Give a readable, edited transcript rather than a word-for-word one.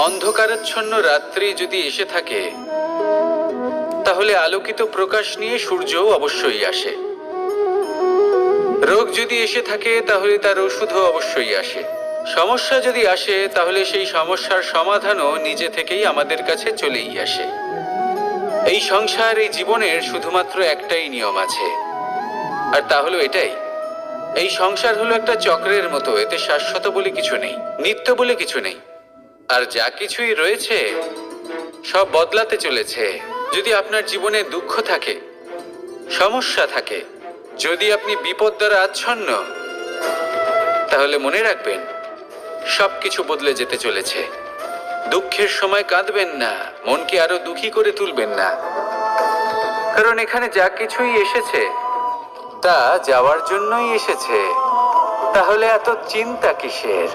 অন্ধকারাচ্ছন্ন রাত্রি যদি এসে থাকে, তাহলে আলোকিত প্রকাশ নিয়ে সূর্যও অবশ্যই আসে। রোগ যদি এসে থাকে, তাহলে তার ওষুধও অবশ্যই আসে। সমস্যা যদি আসে, তাহলে সেই সমস্যার সমাধানও নিজে থেকেই আমাদের কাছে চলেই আসে। এই সংসার, এই জীবনের শুধুমাত্র একটাই নিয়ম আছে, আর তা হলো এটাই: এই সংসার হলো একটা চক্রের মতো। এতে শাশ্বত বলে কিছু নেই, নিত্য বলে কিছু নেই। আর যা কিছুই রয়েছে সব বদলাতে চলেছে। যদি আপনার জীবনে দুঃখ থাকে, সমস্যা থাকে, যদি আপনি বিপদ দ্বারা আচ্ছন্ন, তাহলে মনে রাখবেন সবকিছু বদলে যেতে চলেছে। দুঃখের সময় কাঁদবেন না, মনকে আরো দুঃখী করে তুলবেন না, কারণ এখানে যা কিছুই এসেছে তা যাওয়ার জন্যই এসেছে। তাহলে এত চিন্তা কিসের?